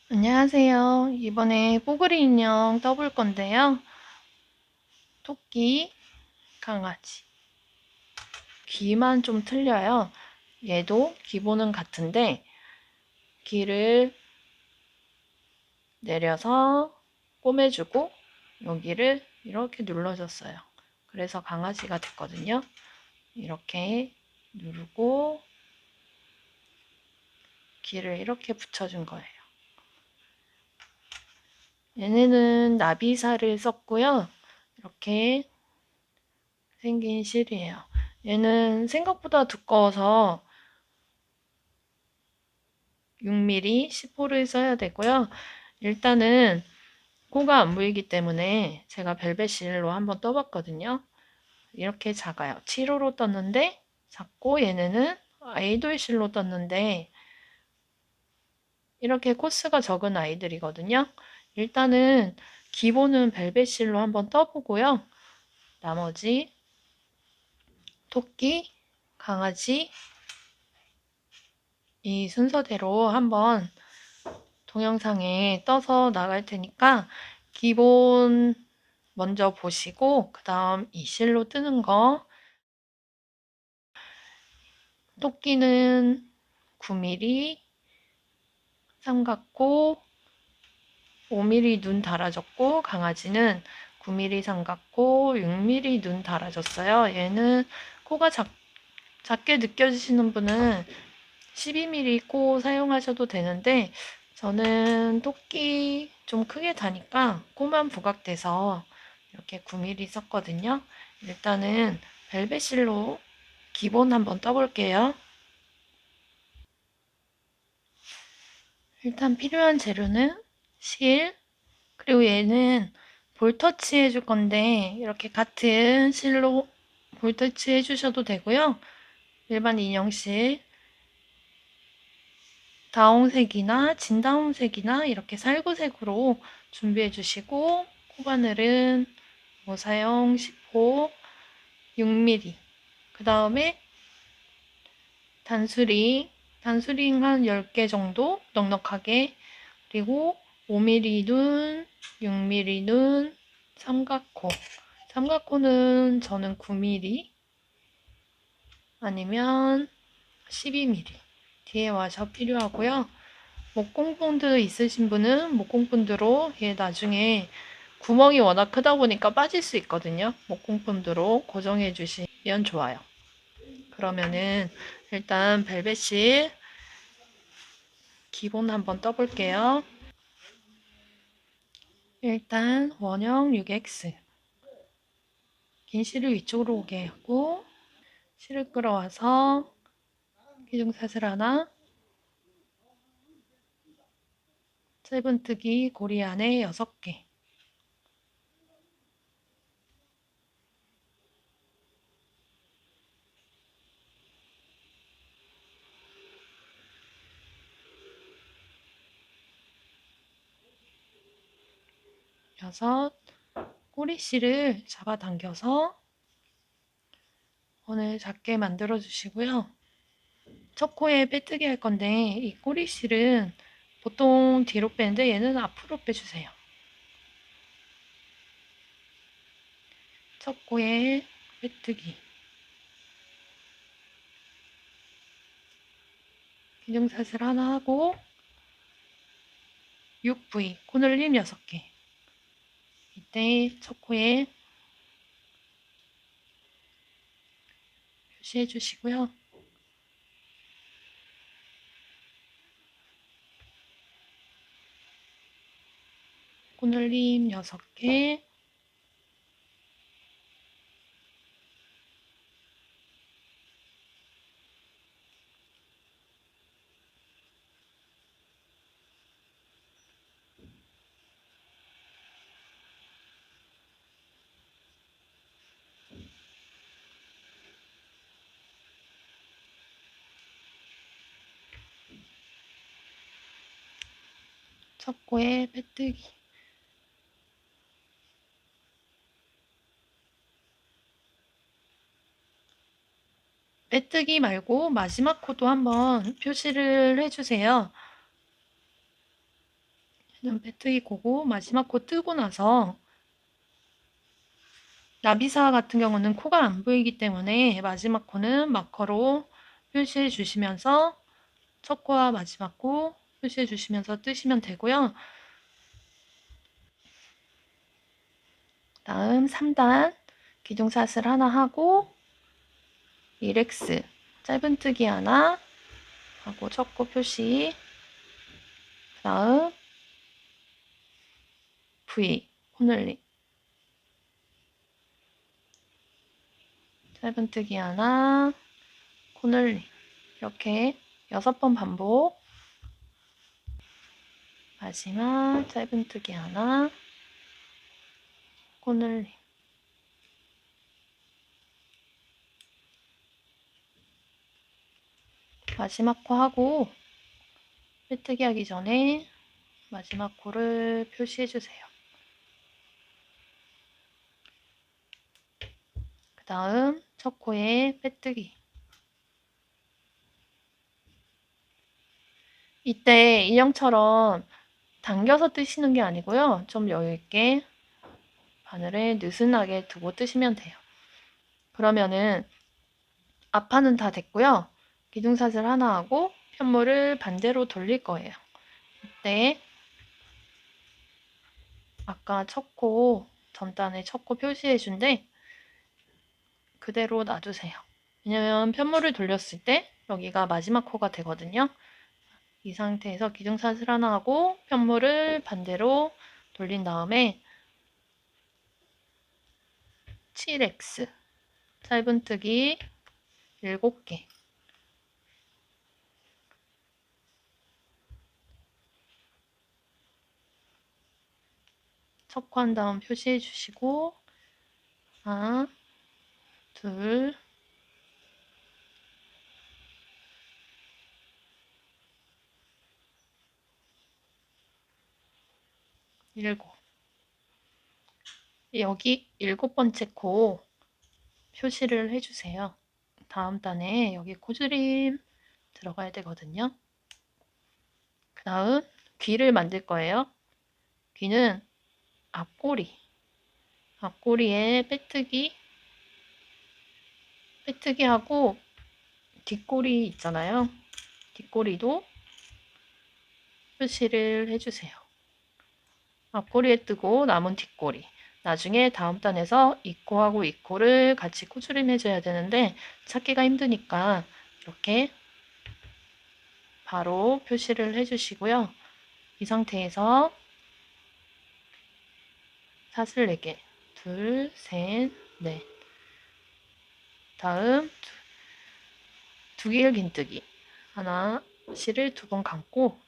안녕하세요. 이번에 뽀글이 인형 떠볼 건데요. 토끼, 강아지. 귀만 좀 틀려요. 얘도 기본은 같은데 귀를 내려서 꼬매주고 여기를 이렇게 눌러줬어요. 그래서 강아지가 됐거든요. 이렇게 누르고 귀를 이렇게 붙여준 거예요. 얘네는 나비살을 썼고요. 이렇게 생긴 실이에요. 얘는 생각보다 두꺼워서 6mm 10호를 써야 되고요. 일단은 코가 안 보이기 때문에 제가 벨벳 실로 한번 떠봤거든요. 이렇게 작아요. 7호로 떴는데 작고, 얘네는 아이돌 실로 떴는데 이렇게 코스가 적은 아이들이거든요. 일단은 기본은 벨벳 실로 한번 떠보고요. 나머지 토끼, 강아지 이 순서대로 한번 동영상에 떠서 나갈 테니까 기본 먼저 보시고 그 다음 이 실로 뜨는 거. 토끼는 9mm 삼각코, 5mm 눈 달아줬고, 강아지는 9mm 삼각코, 6mm 눈 달아줬어요. 얘는 코가 작게 느껴지시는 분은 12mm 코 사용하셔도 되는데 저는 토끼 좀 크게 다니까 코만 부각돼서 이렇게 9mm 썼거든요. 일단은 벨벳실로 기본 한번 떠볼게요. 일단 필요한 재료는 실, 그리고 얘는 볼터치 해줄 건데 이렇게 같은 실로 볼터치 해주셔도 되고요. 일반 인형실, 다홍색이나 진다홍색이나 이렇게 살구색으로 준비해 주시고, 코바늘은 모사용 10호 6mm, 그 다음에 단수링 한 10개 정도 넉넉하게, 그리고 5mm 눈, 6mm 눈, 삼각코는 저는 9mm 아니면 12mm 뒤에 와셔 필요하고요. 목공본드 있으신 분은 목공본드로, 얘 나중에 구멍이 워낙 크다 보니까 빠질 수 있거든요. 목공본드로 고정해 주시면 좋아요. 그러면은 일단 벨벳실 기본 한번 떠볼게요. 일단 원형 6X 긴 실을 위쪽으로 오게 하고 실을 끌어와서 기둥사슬 하나, 짧은뜨기 고리 안에 6개, 여섯, 꼬리실을 잡아당겨서 원을 작게 만들어 주시고요. 첫 코에 빼뜨기 할 건데 이 꼬리실은 보통 뒤로 빼는데 얘는 앞으로 빼주세요. 첫 코에 빼뜨기, 기둥사슬 하나 하고 6V, 코늘림 6개. 이때 첫 코에 표시해 주시고요. 코늘림 6개, 첫 코에 빼뜨기, 빼뜨기 말고 마지막 코도 한번 표시를 해주세요. 빼뜨기 코고 마지막 코 뜨고 나서 나비사 같은 경우는 코가 안 보이기 때문에 마지막 코는 마커로 표시해 주시면서 첫 코와 마지막 코 표시해 주시면서 뜨시면 되고요. 다음 3단 기둥사슬 하나 하고 리렉스 짧은뜨기 하나 하고 첫 코 표시, 다음 V 코늘림 짧은뜨기 하나 코늘림 이렇게 6번 반복. 마지막 짧은뜨기 하나 코늘림 마지막 코 하고 빼뜨기 하기 전에 마지막 코를 표시해 주세요. 그 다음 첫 코에 빼뜨기. 이때 인형처럼 당겨서 뜨시는 게 아니고요. 좀 여유있게 바늘을 느슨하게 두고 뜨시면 돼요. 그러면은 앞판은 다 됐고요. 기둥사슬 하나 하고 편물을 반대로 돌릴 거예요. 이때 아까 첫 코 전단에 첫 코 표시해 준데 그대로 놔두세요. 왜냐면 편물을 돌렸을 때 여기가 마지막 코가 되거든요. 이 상태에서 기둥사슬 하나 하고 편물을 반대로 돌린 다음에 7X 짧은뜨기 7개 첫 코 한 다음 표시해 주시고 하나 둘 일곱 여기 7번째 코 표시를 해주세요. 다음 단에 여기 코줄임 들어가야 되거든요. 그 다음 귀를 만들 거예요. 귀는 앞꼬리에 빼뜨기 하고 뒷꼬리 있잖아요. 뒷꼬리도 표시를 해주세요. 앞꼬리에 뜨고 남은 뒷꼬리. 나중에 다음 단에서 이 코하고 이 코를 같이 코줄임 해줘야 되는데 찾기가 힘드니까 이렇게 바로 표시를 해주시고요. 이 상태에서 사슬 4개 둘, 셋, 넷 다음 두길 긴뜨기 하나 실을 2번 감고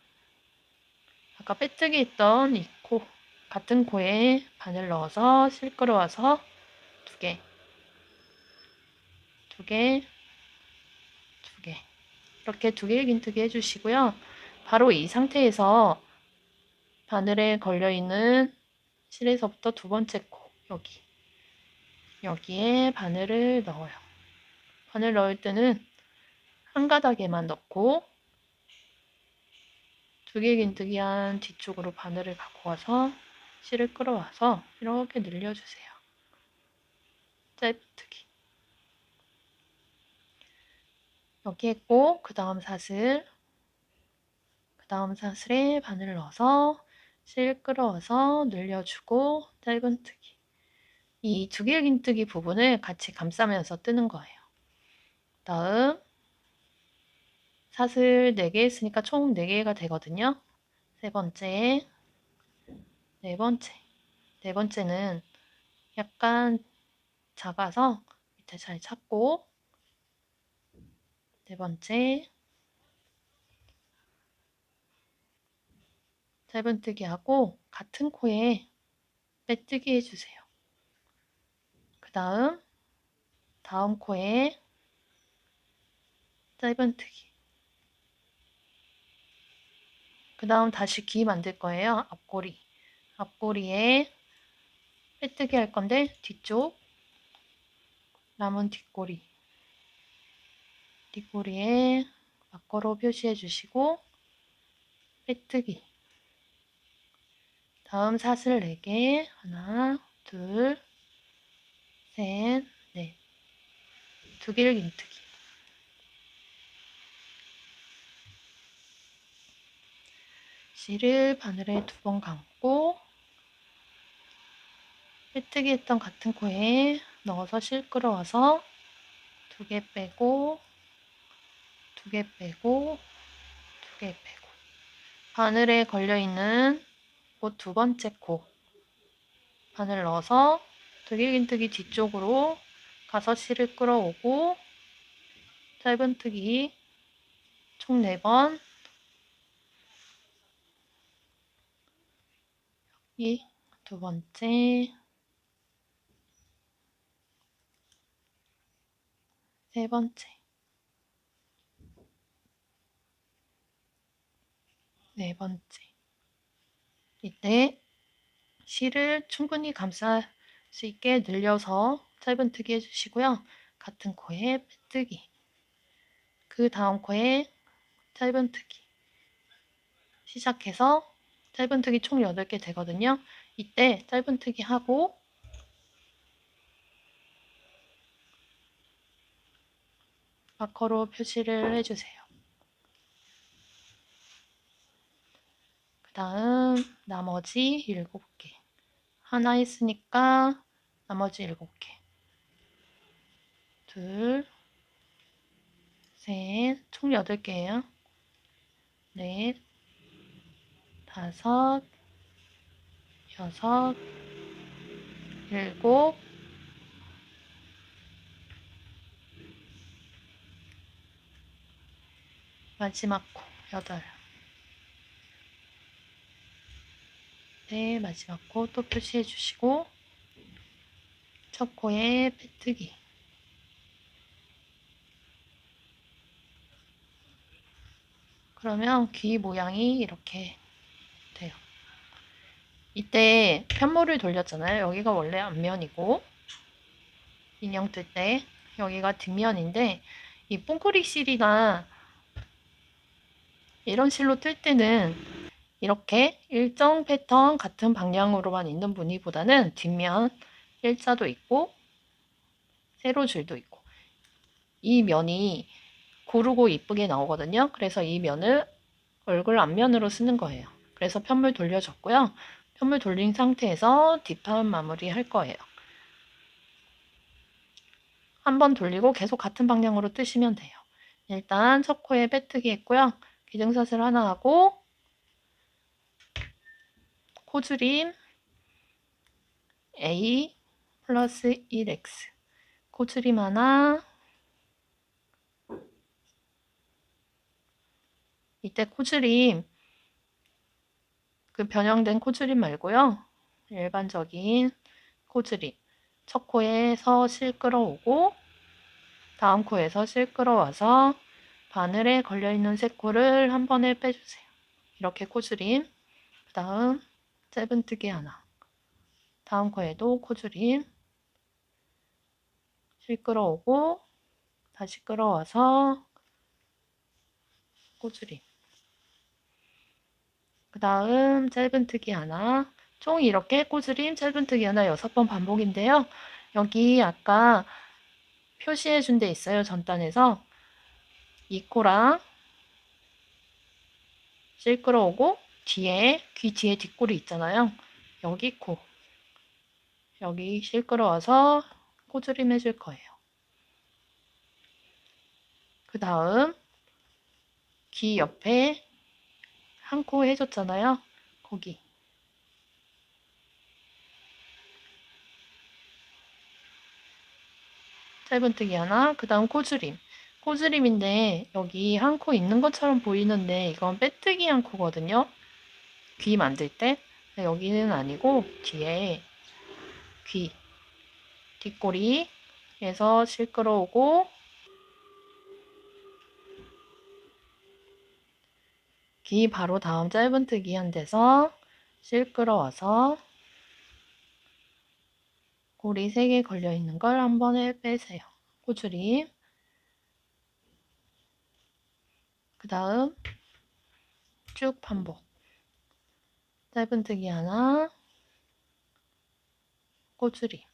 아까 빼뜨기 했던 이 코 같은 코에 바늘 넣어서 실 끌어와서 2개 2개 2개 이렇게 두길 긴뜨기 해주시고요. 바로 이 상태에서 바늘에 걸려있는 실에서부터 2번째 코 여기에 바늘을 넣어요. 바늘 넣을 때는 한 가닥에만 넣고 두길 긴뜨기 한 뒤쪽으로 바늘을 갖고 와서 실을 끌어와서 이렇게 늘려주세요. 짧뜨기 여기 했고 그 다음 사슬에 바늘을 넣어서 실 끌어와서 늘려주고 짧은뜨기 이 두길 긴뜨기 부분을 같이 감싸면서 뜨는 거예요. 다음 사슬 4개 했으니까 총 4개가 되거든요. 네 번째는 약간 작아서 밑에 잘 찾고 네 번째 짧은뜨기 하고 같은 코에 빼뜨기 해주세요. 그 다음 코에 짧은뜨기 그 다음 다시 귀 만들 거예요. 앞꼬리에 빼뜨기 할 건데 뒤쪽 남은 뒷꼬리 뒷꼬리에 마커로 표시해 주시고 빼뜨기. 다음 사슬 4개. 하나, 둘, 셋, 넷. 두길긴뜨기. 실을 바늘에 2번 감고 빼뜨기 했던 같은 코에 넣어서 실 끌어와서 2개 빼고 2개 빼고 2개 빼고 바늘에 걸려있는 그 2번째 코 바늘 넣어서 두길긴뜨기 뒤쪽으로 가서 실을 끌어오고 짧은뜨기 총 4번 이 2번째 3번째 4번째 이때 실을 충분히 감쌀 수 있게 늘려서 짧은뜨기 해주시고요. 같은 코에 빼뜨기 그 다음 코에 짧은뜨기 시작해서 짧은뜨기 총 8개 되거든요. 이때 짧은뜨기 하고 마커로 표시를 해주세요. 그 다음 나머지 7개 하나 했으니까 나머지 7개 둘, 셋, 총 8개예요. 넷, 다섯, 여섯, 일곱, 마지막 코 8. 네, 마지막 코 또 표시해 주시고 첫 코에 빼뜨기 그러면 귀 모양이 이렇게 돼요. 이때 편물을 돌렸잖아요. 여기가 원래 앞면이고 인형 뜰 때 여기가 뒷면인데 이 뽕꾸리 실이나 이런 실로 뜰 때는 이렇게 일정 패턴 같은 방향으로만 있는 무늬보다는 뒷면 일자도 있고 세로줄도 있고 이 면이 고르고 이쁘게 나오거든요. 그래서 이 면을 얼굴 앞면으로 쓰는 거예요. 그래서 편물 돌려줬고요. 편물 돌린 상태에서 뒷판 마무리 할 거예요. 한번 돌리고 계속 같은 방향으로 뜨시면 돼요. 일단 첫 코에 빼뜨기 했고요. 기증사슬 하나 하고 코줄임 A 플러스 1X 코줄임 하나 이때 코줄임 그 변형된 코줄임 말고요. 일반적인 코줄임 첫 코에서 실 끌어오고 다음 코에서 실 끌어와서 바늘에 걸려있는 세 코를 한 번에 빼주세요. 이렇게 코줄임 그 다음 짧은뜨기 하나 다음 코에도 코줄임 실 끌어오고 다시 끌어와서 코줄임 그 다음 짧은뜨기 하나 총 이렇게 코줄임 짧은뜨기 하나 6번 반복인데요. 여기 아까 표시해 준 데 있어요. 전단에서 이 코랑 실 끌어오고 뒤에 귀 뒤에 뒷골이 있잖아요. 여기 코 여기 실 끌어와서 코줄임 해줄 거예요. 그 다음 귀 옆에 한 코 해줬잖아요. 거기 짧은뜨기 하나 그 다음 코줄임 코줄임인데 여기 한 코 있는 것처럼 보이는데 이건 빼뜨기 한 코거든요. 귀 만들 때 여기는 아니고 뒤에 귀 뒷꼬리에서 실 끌어오고 귀 바로 다음 짧은뜨기 한 데서 실 끌어와서 고리 3개 걸려있는 걸 한 번에 빼세요. 코줄임 그 다음 쭉 반복. 짧은뜨기 하나, 꼬투리.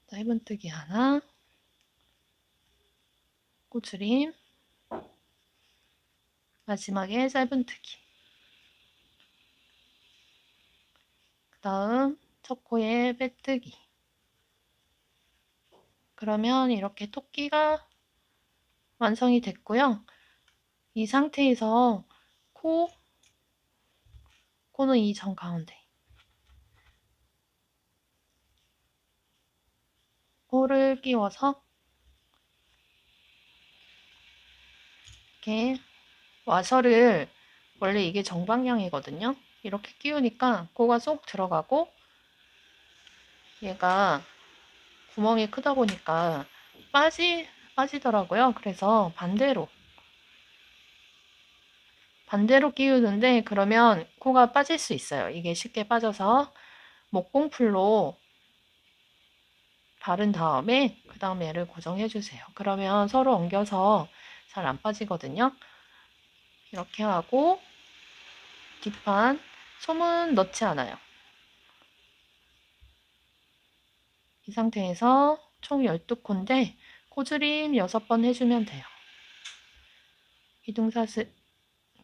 짧은뜨기 하나, 꼬투림. 마지막에 짧은뜨기. 그 다음 첫 코에 빼뜨기. 그러면 이렇게 토끼가 완성이 됐고요. 이 상태에서 코는 이 점 가운데. 코를 끼워서 이렇게 와셔를 원래 이게 정방향이거든요. 이렇게 끼우니까 코가 쏙 들어가고 얘가 구멍이 크다 보니까 빠지더라고요. 그래서 반대로 끼우는데 그러면 코가 빠질 수 있어요. 이게 쉽게 빠져서 목공풀로 바른 다음에 그 다음에 얘를 고정해 주세요. 그러면 서로 엉겨서 잘 안 빠지거든요. 이렇게 하고 뒷판 솜은 넣지 않아요. 이 상태에서 총 12코인데 코줄임 6번 해주면 돼요.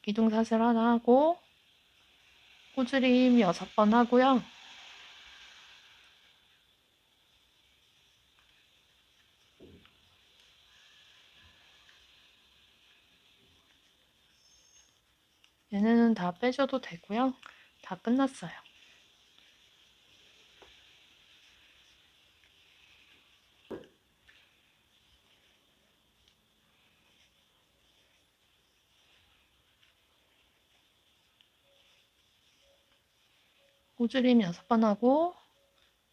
기둥사슬 하나 하고 코줄임 6번 하고요. 얘네는 다 빼줘도 되고요. 다 끝났어요. 코줄임 6번 하고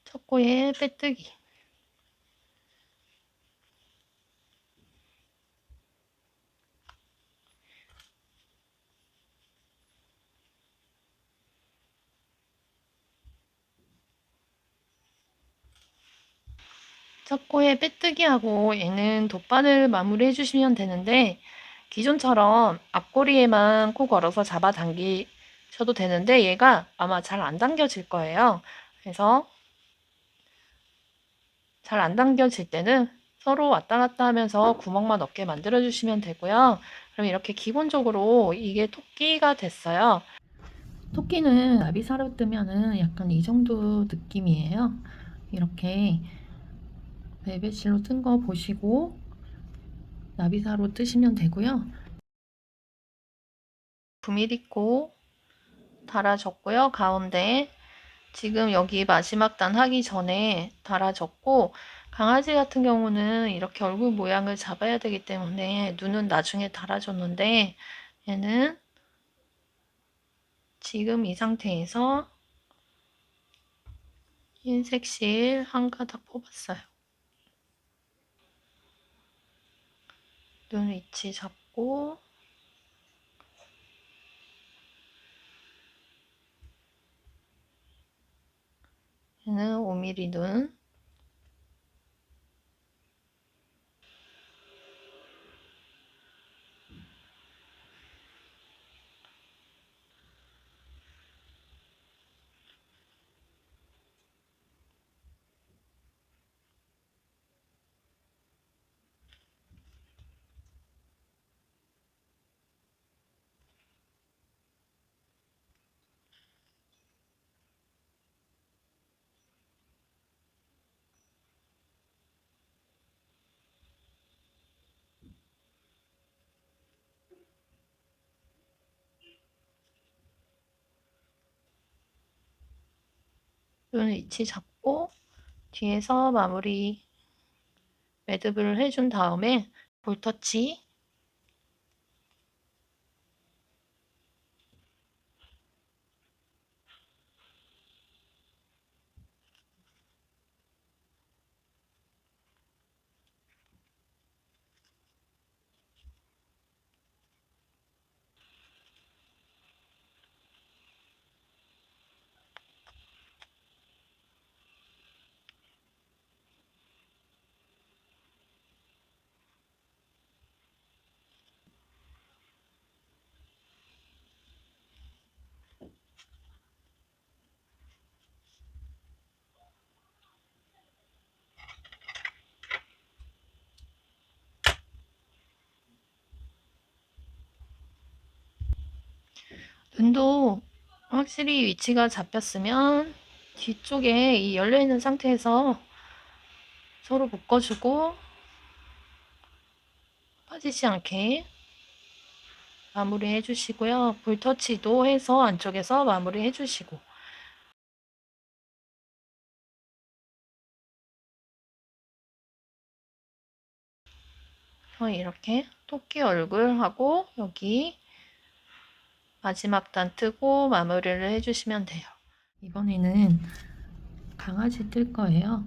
첫 코에 빼뜨기. 첫 코에 빼뜨기하고 얘는 돗바늘 마무리 해주시면 되는데 기존처럼 앞꼬리에만 코 걸어서 잡아당기셔도 되는데 얘가 아마 잘 안 당겨질 거예요. 그래서 잘 안 당겨질 때는 서로 왔다 갔다 하면서 구멍만 없게 만들어 주시면 되고요. 그럼 이렇게 기본적으로 이게 토끼가 됐어요. 토끼는 나비사로 뜨면은 약간 이 정도 느낌이에요. 이렇게 벨벳실로 뜬 거 보시고 나비사로 뜨시면 되고요. 9mm 달아줬고요. 가운데 지금 여기 마지막 단 하기 전에 달아줬고 강아지 같은 경우는 이렇게 얼굴 모양을 잡아야 되기 때문에 눈은 나중에 달아줬는데 얘는 지금 이 상태에서 흰색 실 한 가닥 뽑았어요. 눈 위치 잡고 얘는 5mm 눈 위치 잡고 뒤에서 마무리 매듭을 해준 다음에 볼터치 눈도 확실히 위치가 잡혔으면 뒤쪽에 이 열려있는 상태에서 서로 묶어주고 빠지지 않게 마무리 해주시고요. 볼터치도 해서 안쪽에서 마무리 해주시고 이렇게 토끼 얼굴하고 여기 마지막 단 뜨고 마무리를 해주시면 돼요. 이번에는 강아지 뜰 거예요.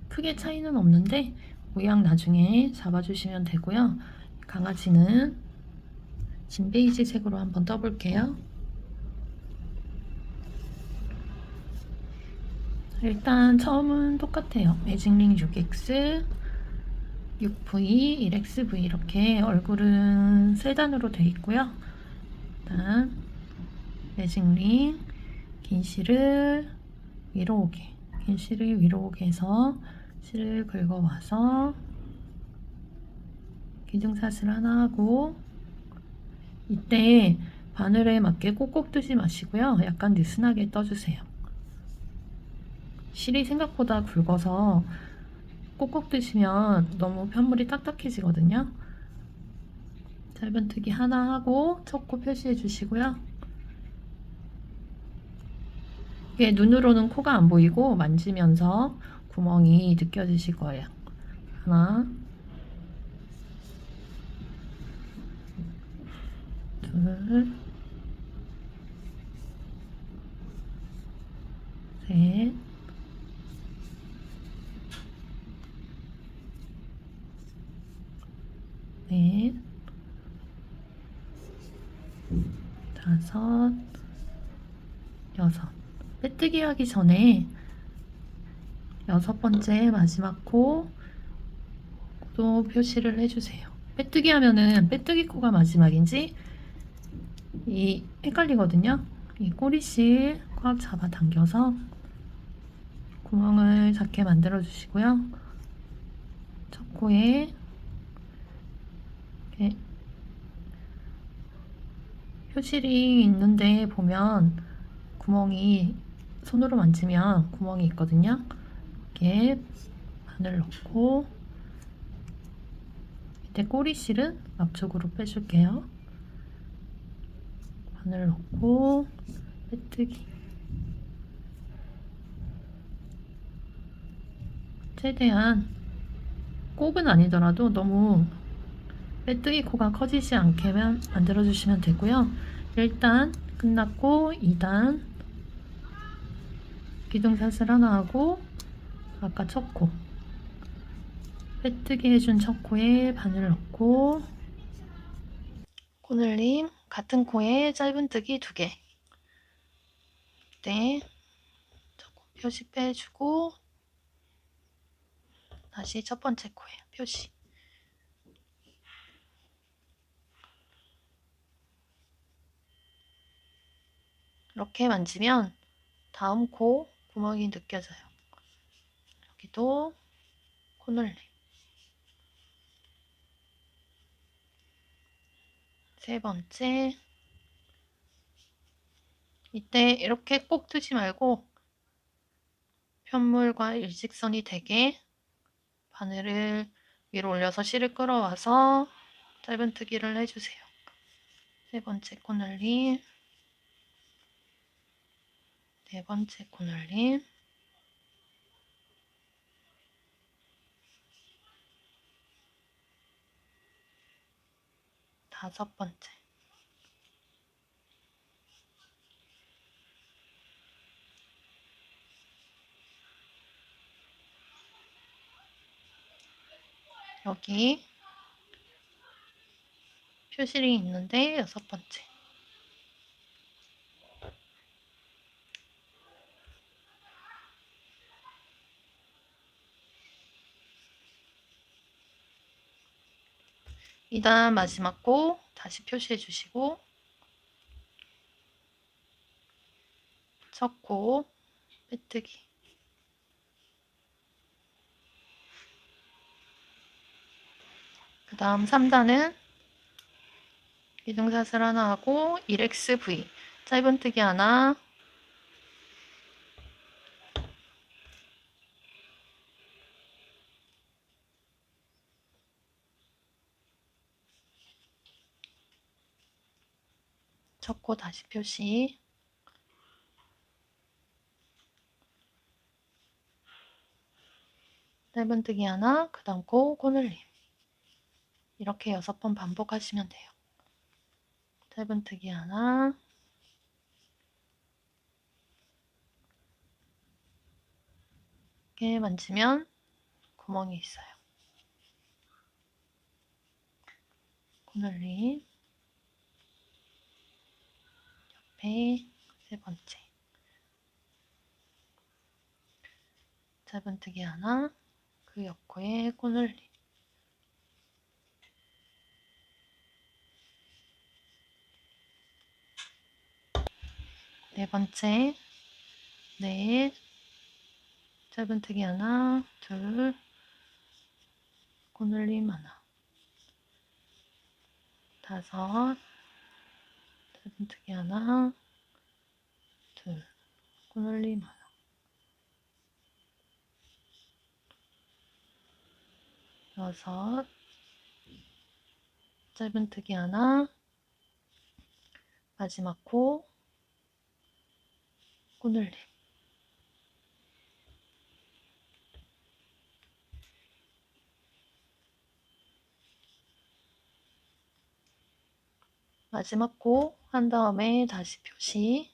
크게 차이는 없는데 모양 나중에 잡아주시면 되고요. 강아지는 진 베이지 색으로 한번 떠볼게요. 일단 처음은 똑같아요. 매직링 6X, 6V, 1XV 이렇게 얼굴은 세 단으로 되어 있고요. 일단 매직링 긴 실을 위로 오게, 긴 실을 위로 오게 해서 실을 긁어와서 기둥사슬 하나 하고, 이때 바늘에 맞게 꼭꼭 뜨지 마시고요. 약간 느슨하게 떠주세요. 실이 생각보다 굵어서 꼭꼭 뜨시면 너무 편물이 딱딱해지거든요. 짧은뜨기 하나 하고 첫 코 표시해 주시고요. 이게 눈으로는 코가 안 보이고 만지면서 구멍이 느껴지실 거예요. 하나, 둘, 셋, 넷, 다섯, 여섯. 빼뜨기 하기 전에 여섯 번째 마지막 코도 표시를 해주세요. 빼뜨기 하면은 빼뜨기 코가 마지막인지 헷갈리거든요. 이 꼬리실 꽉 잡아 당겨서 구멍을 작게 만들어 주시고요. 첫 코에 이렇게 표실이 있는데 보면 구멍이, 손으로 만지면 구멍이 있거든요. 이렇게 바늘 넣고, 이때 꼬리실은 앞쪽으로 빼줄게요. 바늘 넣고 빼뜨기. 최대한 꼭은 아니더라도 너무 빼뜨기 코가 커지지 않게만 만들어주시면 되고요. 1단 끝났고 2단 기둥사슬 하나 하고 아까 첫 코 빼뜨기 해준 첫 코에 바늘 넣고, 코늘림 같은 코에 짧은뜨기 2개. 네, 첫 코 표시 빼주고 다시 첫 번째 코에 표시. 이렇게 만지면 다음 코 구멍이 느껴져요. 여기도 코늘림. 세 번째. 이때 이렇게 꼭 뜨지 말고 편물과 일직선이 되게 바늘을 위로 올려서 실을 끌어와서 짧은뜨기를 해주세요. 세 번째 코늘림, 네 번째 코늘림, 다섯 번째. 여기 표실이 있는데 여섯 번째. 이단 마지막 코 다시 표시해 주시고, 첫 코 빼뜨기. 그 다음 3단은 기둥사슬 하나 하고 1XV 짧은뜨기 하나, 첫 코 다시 표시, 짧은뜨기 하나, 그 다음 코 코늘림. 이렇게 6번 반복하시면 돼요. 짧은뜨기 하나, 이렇게 만지면 구멍이 있어요. 코늘림, 옆에 세 번째. 짧은뜨기 하나, 그 옆코에 코늘림. 네 번째, 넷, 짧은뜨기 하나, 둘, 코늘림 하나, 다섯, 짧은뜨기 하나, 둘, 코늘림 하나, 여섯, 짧은뜨기 하나, 마지막 코 코늘림. 마지막 코 한 다음에 다시 표시.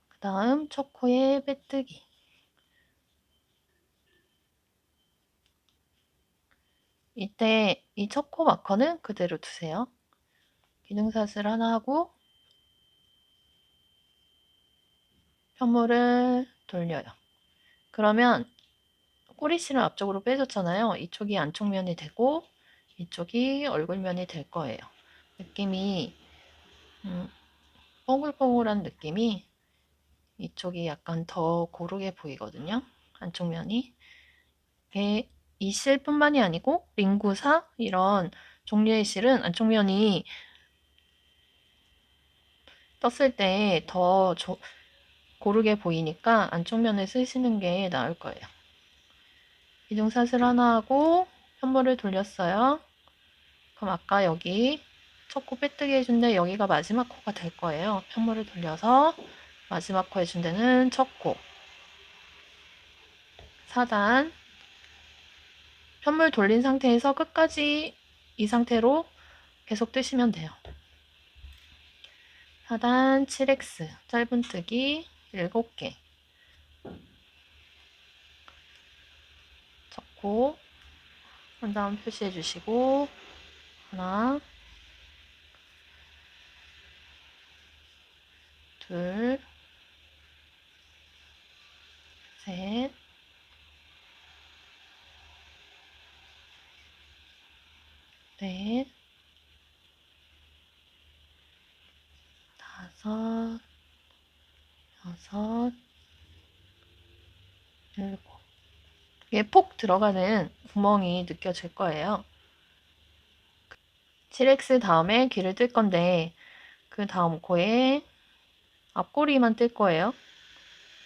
그 다음 첫 코에 빼뜨기. 이때 이 첫 코 마커는 그대로 두세요. 기둥사슬 하나 하고 편물을 돌려요. 그러면 꼬리실을 앞쪽으로 빼줬잖아요. 이쪽이 안쪽면이 되고 이쪽이 얼굴면이 될 거예요. 느낌이 뽀글뽀글한 느낌이 이쪽이 약간 더 고르게 보이거든요. 안쪽면이. 이 실뿐만이 아니고 링구사 이런 종류의 실은 안쪽면이 떴을 때 더 고르게 보이니까 안쪽면을 쓰시는 게 나을 거예요. 기둥사슬 하나 하고 편물을 돌렸어요. 그럼 아까 여기 첫 코 빼뜨기 해준 데 여기가 마지막 코가 될 거예요. 편물을 돌려서 마지막 코 해준 데는 첫 코, 4단, 편물 돌린 상태에서 끝까지 이 상태로 계속 뜨시면 돼요. 4단 7X, 짧은뜨기 7개, 첫 코, 한 다음 표시해 주시고 하나, 둘, 셋, 넷, 다섯, 여섯, 일곱. 이게 폭 들어가는 구멍이 느껴질 거예요. 7X 다음에 귀를 뜰 건데 그 다음 코에 앞꼬리만 뜰 거예요.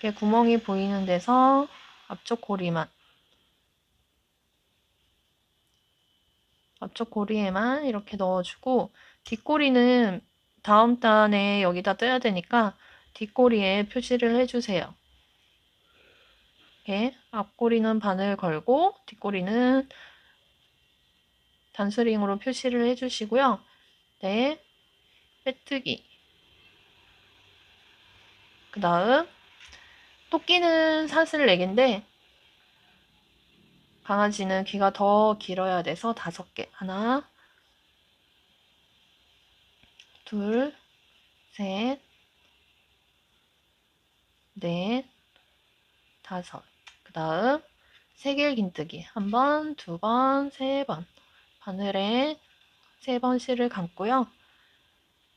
이렇게 구멍이 보이는 데서 앞쪽 고리만, 앞쪽 고리에만 이렇게 넣어주고 뒷꼬리는 다음 단에 여기다 떠야 되니까 뒷꼬리에 표시를 해주세요. 이렇게 앞꼬리는 바늘 걸고 뒷꼬리는 단수링으로 표시를 해주시고요. 네, 빼뜨기. 그 다음 토끼는 사슬 4개인데 강아지는 귀가 더 길어야 돼서 5개. 하나, 둘, 셋, 넷, 다섯. 그 다음 세길 긴뜨기. 1번, 2번, 3번. 바늘에 3번 실을 감고요.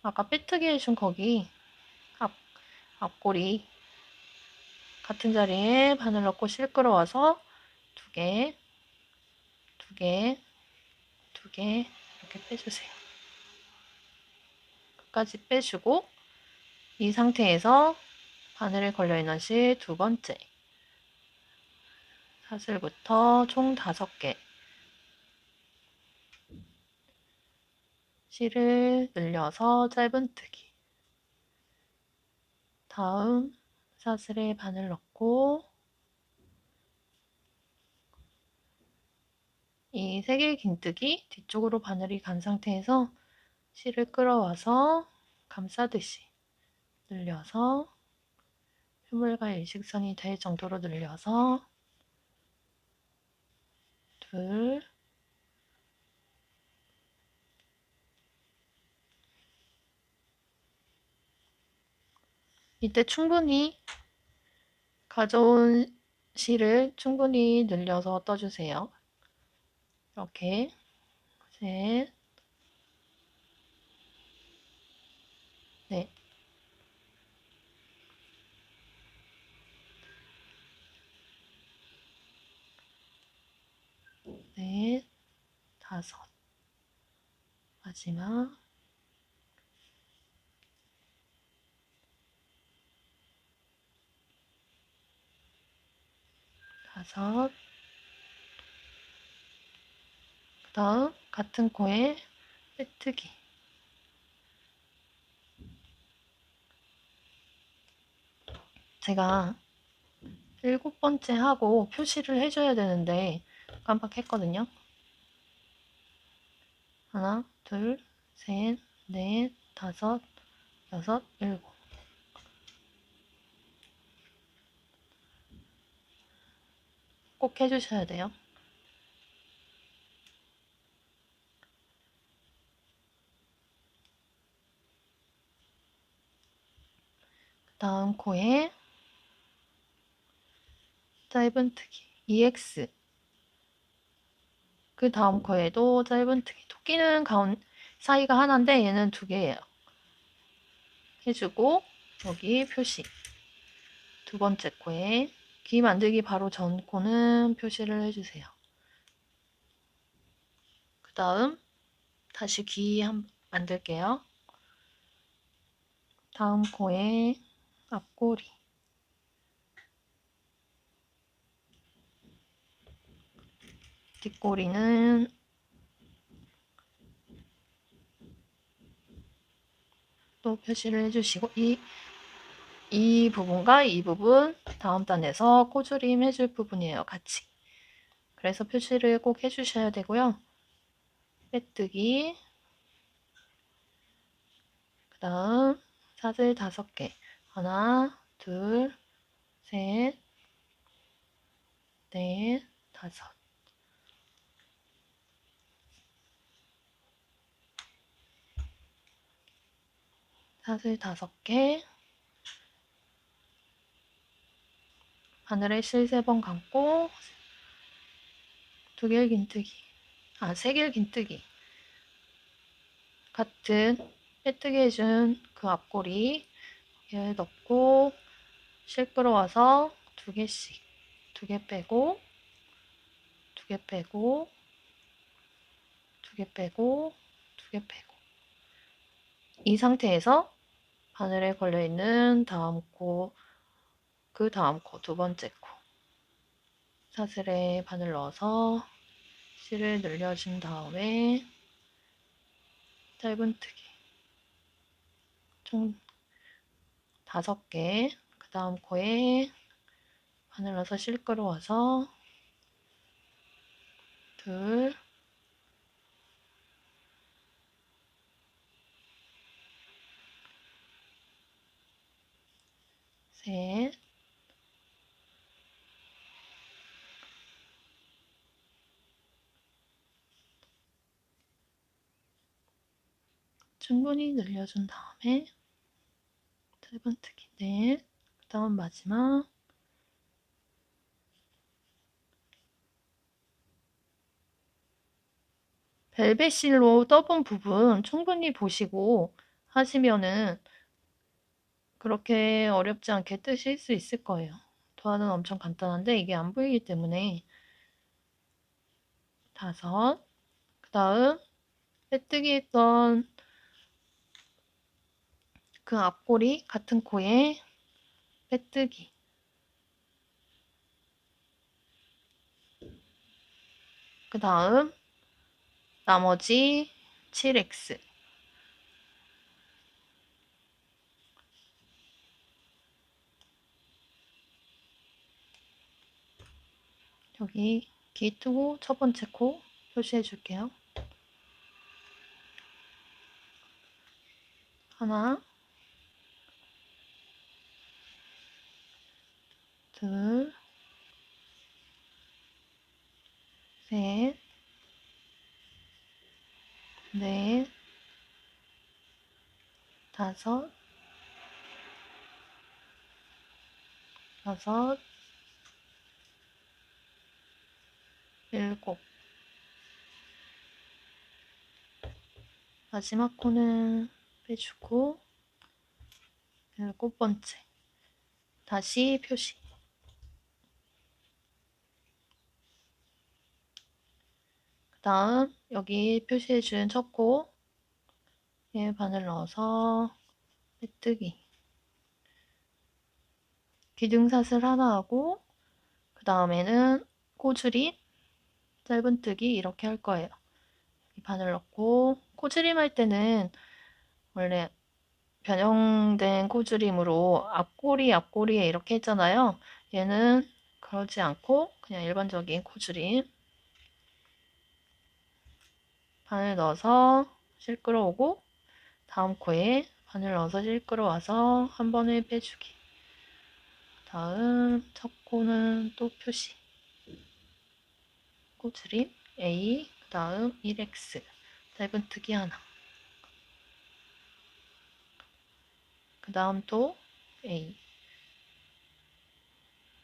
아까 빼뜨기 해준 거기 앞꼬리 같은 자리에 바늘 넣고 실 끌어와서 2개, 2개, 2개 이렇게 빼주세요. 끝까지 빼주고 이 상태에서 바늘에 걸려있는 실 두 번째 사슬부터 총 5개 실을 늘려서 짧은뜨기. 다음 사슬에 바늘 넣고 이 3개의 긴뜨기 뒤쪽으로 바늘이 간 상태에서 실을 끌어와서 감싸듯이 늘려서 휴물과 일직선이 될 정도로 늘려서 둘, 이때 충분히 가져온 실을 충분히 늘려서 떠주세요. 이렇게 셋, 넷, 넷, 5, 마지막 5, 그 다음 같은 코에 빼뜨기. 제가 7번째 하고 표시를 해줘야 되는데 깜빡했거든요. 하나, 둘, 셋, 넷, 5, 6, 7. 꼭 해주셔야 돼요. 그 다음 코에 짧은뜨기 EX. 그 다음 코에도 짧은뜨기. 토끼는 사이가 하나인데 얘는 2개예요. 해주고 여기 표시. 두 번째 코에 귀 만들기 바로 전 코는 표시를 해주세요. 그 다음 다시 귀 만들게요. 다음 코에 앞꼬리, 뒷꼬리는 또 표시를 해주시고 이 부분과 이 부분 다음 단에서 코줄임 해줄 부분이에요. 같이. 그래서 표시를 꼭 해주셔야 되고요. 빼뜨기, 그 다음 사슬 5개. 하나, 둘, 셋, 넷, 5. 사슬 5개. 바늘에 실 3번 감고 2개의 긴뜨기. 3개의 긴뜨기. 같은 빼뜨기 해준 그 앞꼬리 얘 넣고 실 끌어와서 2개씩 2개 빼고 2개 빼고 2개 빼고 2개 빼고 이 상태에서 바늘에 걸려있는 다음 코, 그 다음 코, 두 번째 코 사슬에 바늘 넣어서 실을 늘려준 다음에 짧은뜨기 총 5개. 그 다음 코에 바늘 넣어서 실 끌어와서 둘, 셋, 충분히 늘려준 다음에 짧은뜨기 넷, 그 다음 마지막 벨벳실로 떠본 부분 충분히 보시고 하시면은 그렇게 어렵지 않게 뜨실 수 있을 거예요. 도안은 엄청 간단한데 이게 안 보이기 때문에 5, 그 다음 빼뜨기 했던 그 앞꼬리 같은 코에 빼뜨기. 그 다음 나머지 7X. 여기 기 뜨고 첫 번째 코 표시해 줄게요. 하나, 둘, 셋, 넷, 다섯, 여섯, 일곱. 마지막 코는 빼주고 일곱 번째. 다시 표시. 그 다음 여기 표시해준 첫 코에 바늘 넣어서 빼뜨기. 기둥사슬 하나 하고 그 다음에는 코줄임, 짧은뜨기 이렇게 할 거예요. 바늘 넣고 코줄임 할 때는 원래 변형된 코줄임으로 앞꼬리에 이렇게 했잖아요. 얘는 그러지 않고 그냥 일반적인 코줄임. 바늘 넣어서 실 끌어오고 다음 코에 바늘 넣어서 실 끌어와서 한 번에 빼주기. 다음 첫 코는 또 표시. 코줄임 A, 그 다음 1X, 짧은뜨기 하나. 그 다음 또 A.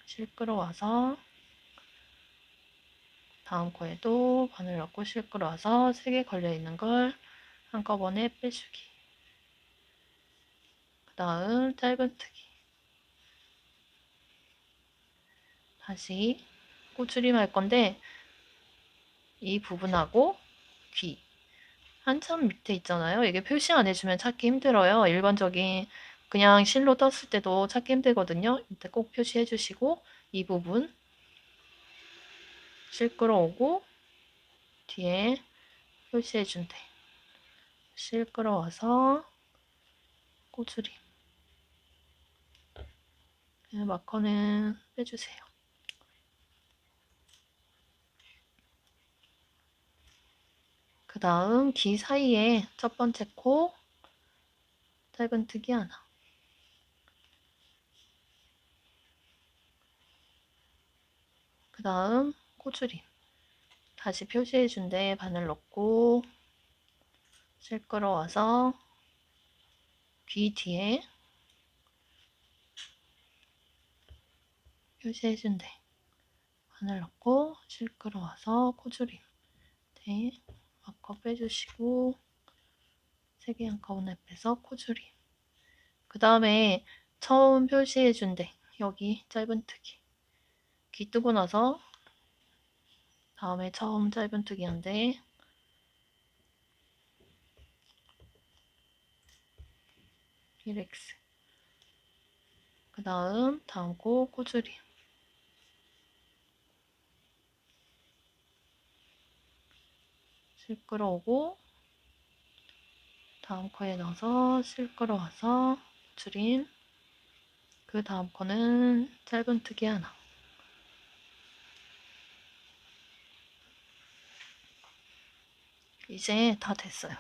실 끌어와서 다음 코에도 바늘 넣고 실 끌어와서 3개 걸려있는 걸 한꺼번에 빼주기. 그 다음 짧은뜨기. 다시 꼬추림 할 건데 이 부분하고 귀 한참 밑에 있잖아요. 이게 표시 안 해주면 찾기 힘들어요. 일반적인 그냥 실로 떴을 때도 찾기 힘들거든요. 이때 꼭 표시해 주시고 이 부분 실 끌어오고 뒤에 표시해 준대. 실 끌어와서 꼬추림. 마커는 빼주세요. 그 다음 귀 사이에 첫 번째 코 짧은뜨기 하나. 그 다음 코줄임. 다시 표시해 준대. 바늘 넣고 실 끌어와서 귀 뒤에 표시해 준대. 바늘 넣고 실 끌어와서 코줄임. 네, 마커 빼주시고 3개 한꺼번에 빼서 코줄임. 그 다음에 처음 표시해 준대. 여기 짧은뜨기. 귀 뜨고 나서 다음에 처음 짧은뜨기 한대. 릴렉스. 그 다음 코 코줄임. 실 끌어오고 다음 코에 넣어서 실 끌어와서 줄임. 그 다음 코는 짧은뜨기 하나. 이제 다 됐어요.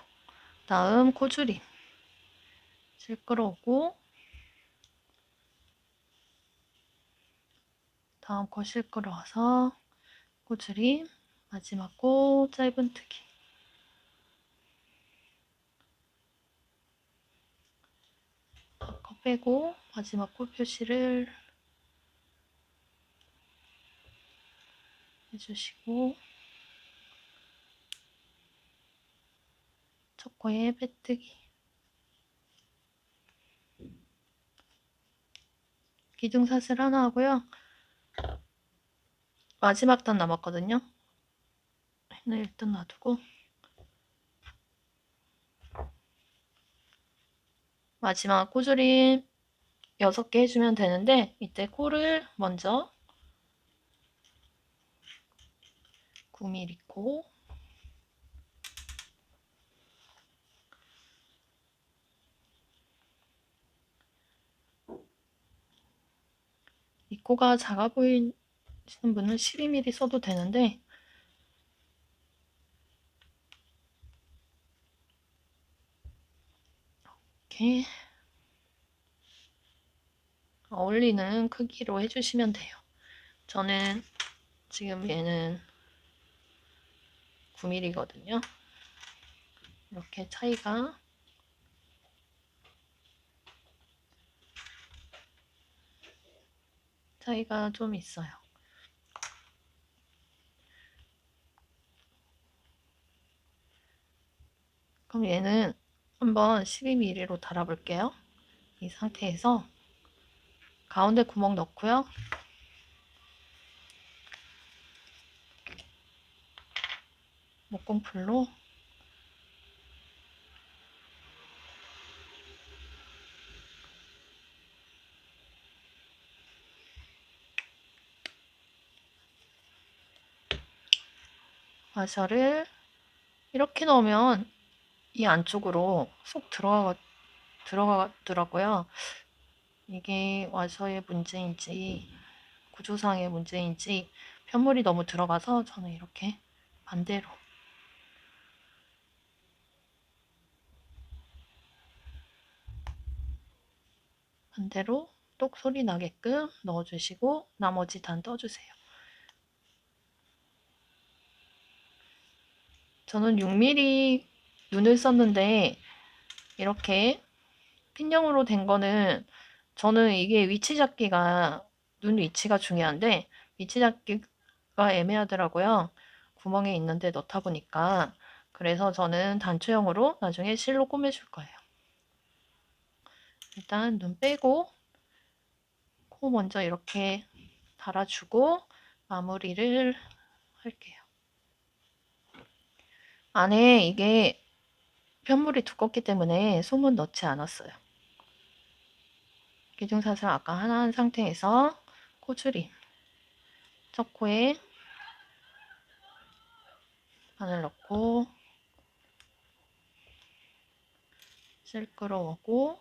다음 코줄임. 실 끌어오고 다음 코 실 끌어와서 코줄임. 마지막 코 짧은뜨기. 코 빼고 마지막 코 표시를 해주시고 첫 코에 빼뜨기. 기둥사슬 하나 하고요. 마지막 단 남았거든요. 얘는 일단 놔두고 마지막 코줄임 6개 해주면 되는데, 이때 코를 먼저 9mm 코, 이 코가 작아 보이시는 분은 12mm 써도 되는데, 이렇게 어울리는 크기로 해주시면 돼요. 저는 지금 얘는 9mm거든요. 이렇게 차이가 좀 있어요. 그럼 얘는 한번 12mm로 달아볼게요. 이 상태에서 가운데 구멍 넣고요. 목공풀로 와셔를 이렇게 넣으면 이 안쪽으로 쏙 들어가더라고요. 이게 와셔의 문제인지 구조상의 문제인지 편물이 너무 들어가서 저는 이렇게 반대로 똑 소리 나게끔 넣어주시고 나머지 단 떠주세요. 저는 6mm 눈을 썼는데 이렇게 핀형으로 된 거는 저는 이게 위치 잡기가 눈 위치가 중요한데 위치 잡기가 애매하더라고요. 구멍에 있는데 넣다 보니까. 그래서 저는 단추형으로 나중에 실로 꼬매줄 거예요. 일단 눈 빼고 코 먼저 이렇게 달아주고 마무리를 할게요. 안에 이게 편물이 두껍기 때문에 솜은 넣지 않았어요. 기둥사슬 아까 하나 한 상태에서 코줄임 첫 코에 바늘 넣고 실 끌어오고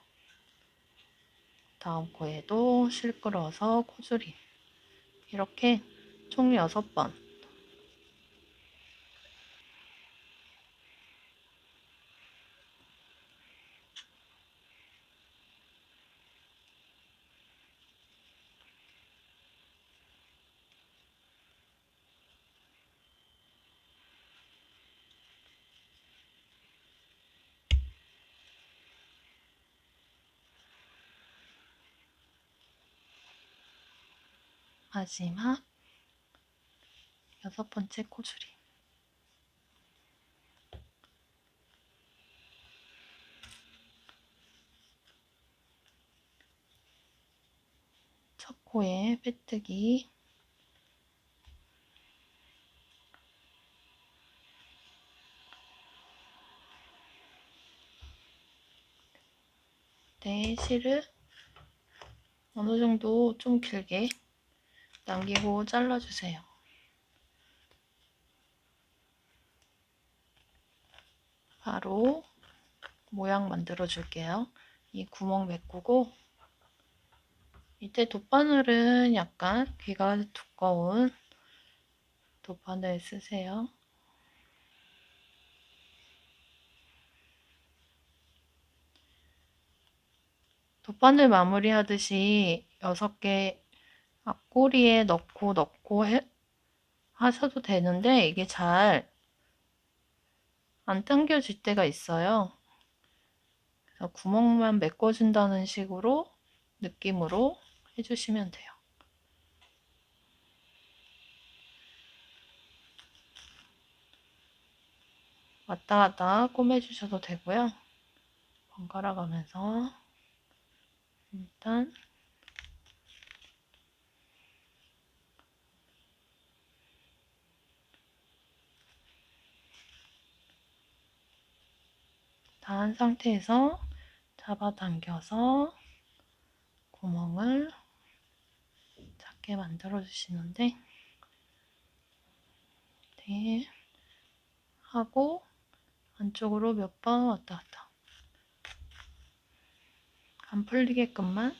다음 코에도 실 끌어서 코줄임 이렇게 총 6번 마지막 6번째 코줄임 첫 코에 빼뜨기 네, 실을 어느 정도 좀 길게 남기고 잘라주세요. 바로 모양 만들어 줄게요. 이 구멍 메꾸고 이때 돗바늘은 약간 귀가 두꺼운 돗바늘 쓰세요. 돗바늘 마무리 하듯이 6개 앞꼬리에 넣고 하셔도 되는데 이게 잘 안 당겨질 때가 있어요. 그래서 구멍만 메꿔준다는 식으로 느낌으로 해주시면 돼요. 왔다 갔다 꼬매주셔도 되고요. 번갈아 가면서 일단 다 한 상태에서 잡아당겨서 구멍을 작게 만들어 주시는데, 네, 하고 안쪽으로 몇 번 왔다 갔다 안 풀리게끔만.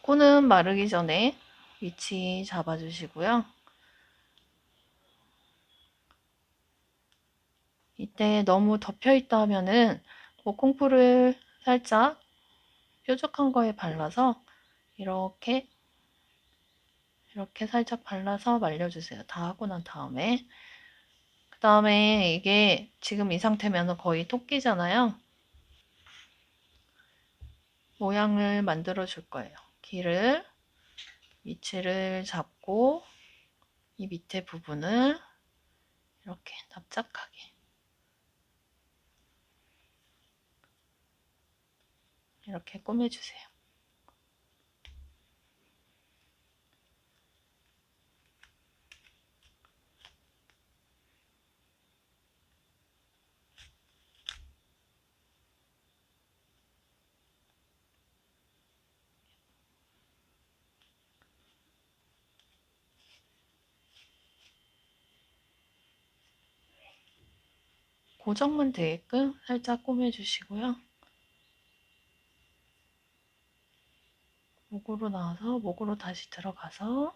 코는 마르기 전에 위치 잡아주시고요. 이때 너무 덮여있다 하면은 콩풀을 살짝 뾰족한 거에 발라서 이렇게 살짝 발라서 말려주세요. 다 하고 난 다음에. 그 다음에 이게 지금 이 상태면 거의 토끼잖아요. 모양을 만들어 줄 거예요. 길을, 위치를 잡고 이 밑에 부분을 이렇게 납작하게 이렇게 꾸며주세요. 고정만 되게끔 살짝 꾸며주시고요. 목으로 나와서 목으로 다시 들어가서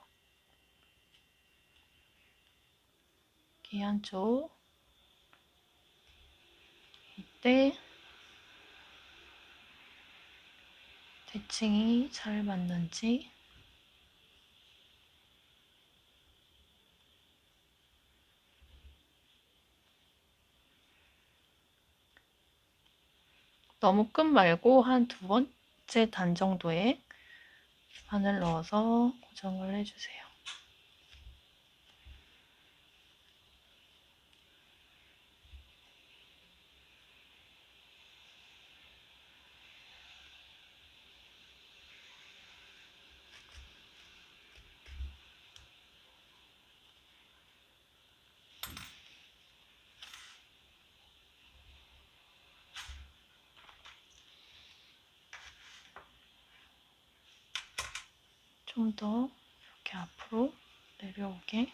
귀 한쪽, 이때 대칭이 잘 맞는지 너무 끝 말고 한 두 번째 단 정도의 바늘 넣어서 고정을 해주세요. 좀 더 이렇게 앞으로 내려오게.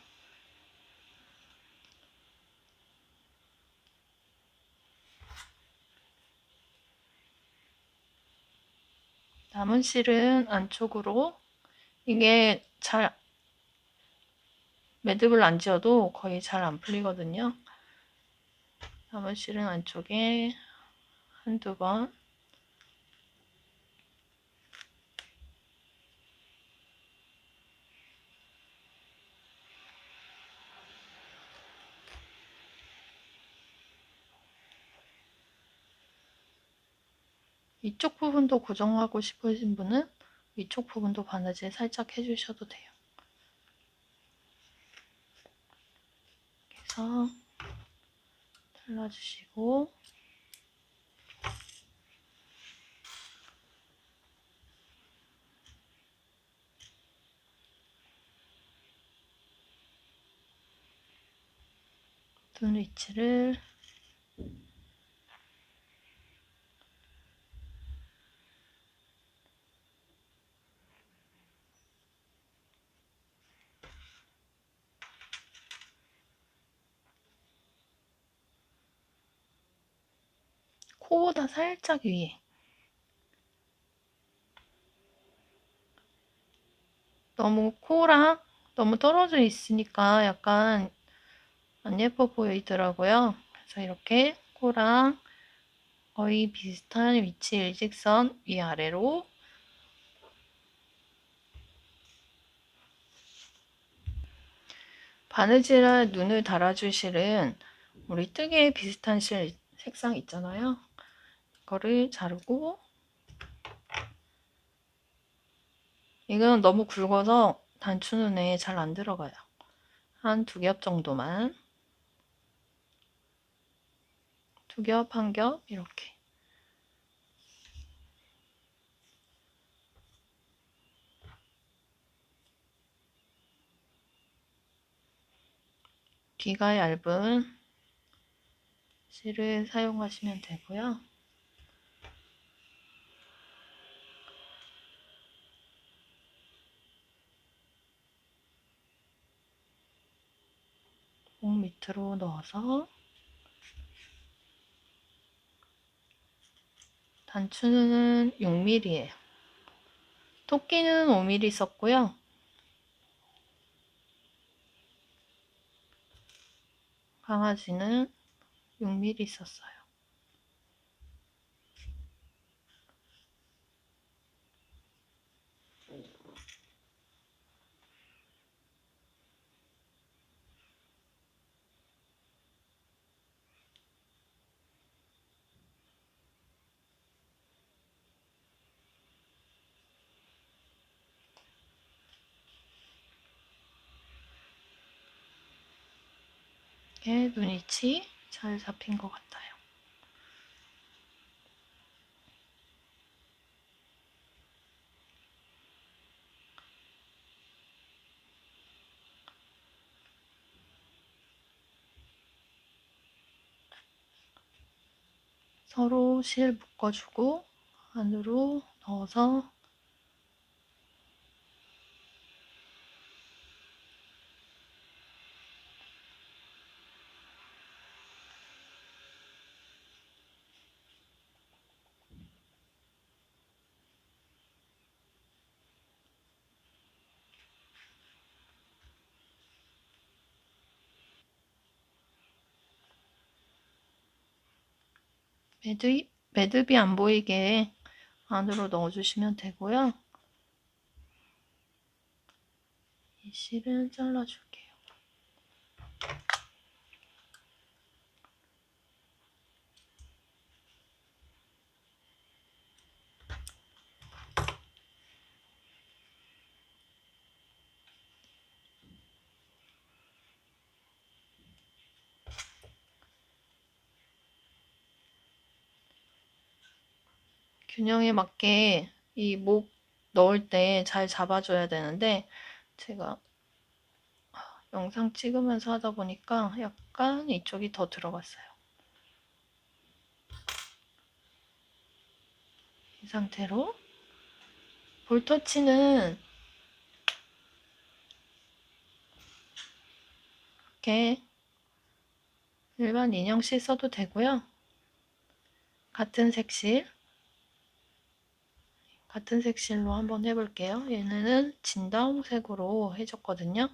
남은 실은 안쪽으로, 이게 잘 매듭을 안 지어도 거의 잘 안 풀리거든요. 남은 실은 안쪽에 한두 번 이쪽 부분도 고정하고 싶으신 분은 위쪽 부분도 바느질 살짝 해주셔도 돼요. 그래서 잘라주시고 둔 위치를 코보다 살짝 위에, 너무 코랑 너무 떨어져 있으니까 약간 안 예뻐 보이더라고요. 그래서 이렇게 코랑 거의 비슷한 위치 일직선 위아래로 바느질에 눈을 달아줄 실은 우리 뜨개에 비슷한 실 색상 있잖아요. 이거를 자르고, 이건 너무 굵어서 단추 눈에 잘 안 들어가요. 한 두 겹 정도만, 두 겹, 한 겹 이렇게. 귀가 얇은 실을 사용하시면 되고요. 목 밑으로 넣어서 단추는 6mm예요. 토끼는 5mm 썼고요. 강아지는 6mm 썼어요. 이렇게 눈이치 잘 잡힌 것 같아요. 서로 실 묶어주고 안으로 넣어서 매듭이 안 보이게 안으로 넣어주시면 되고요. 이 실은 잘라줄게요. 균형에 맞게 이 목 넣을 때 잘 잡아줘야 되는데 제가 영상 찍으면서 하다 보니까 약간 이쪽이 더 들어갔어요. 이 상태로 볼터치는 이렇게 일반 인형실 써도 되고요. 같은 색실로 한번 해볼게요. 얘네는 진다홍색으로 해줬거든요.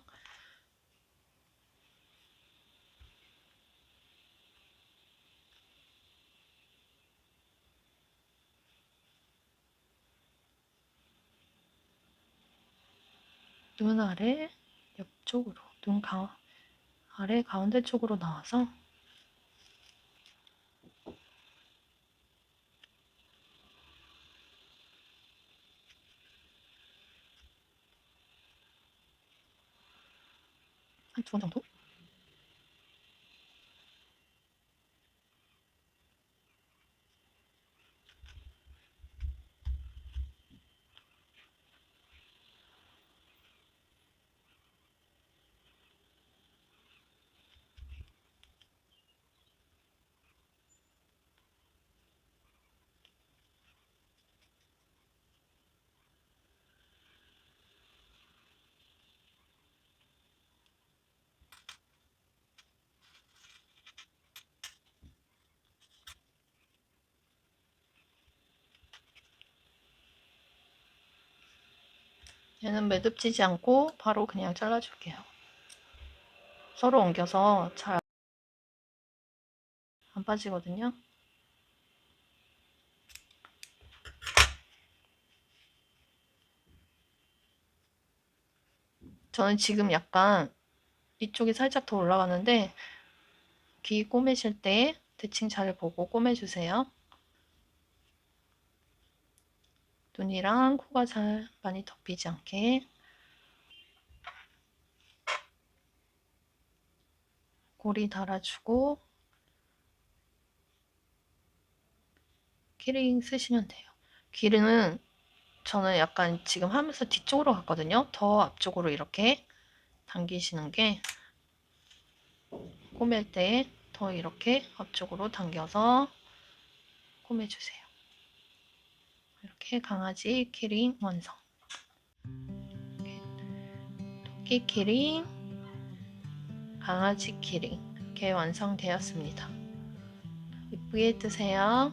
눈 아래 옆쪽으로, 아래 가운데 쪽으로 나와서 한 2번 정도? 얘는 매듭지지 않고 바로 그냥 잘라줄게요. 서로 엉겨서 잘 안 빠지거든요. 저는 지금 약간 이쪽이 살짝 더 올라가는데 귀 꼬매실 때 대칭 잘 보고 꼬매주세요. 눈이랑 코가 잘 많이 덮이지 않게 고리 달아주고 키링 쓰시면 돼요. 귀는 저는 약간 지금 하면서 뒤쪽으로 갔거든요. 더 앞쪽으로 이렇게 당기시는 게 꼬맬 때 더 이렇게 앞쪽으로 당겨서 꼬매주세요. 이렇게 강아지 키링 완성. 토끼 키링, 강아지 키링 이렇게 완성되었습니다. 이쁘게 드세요.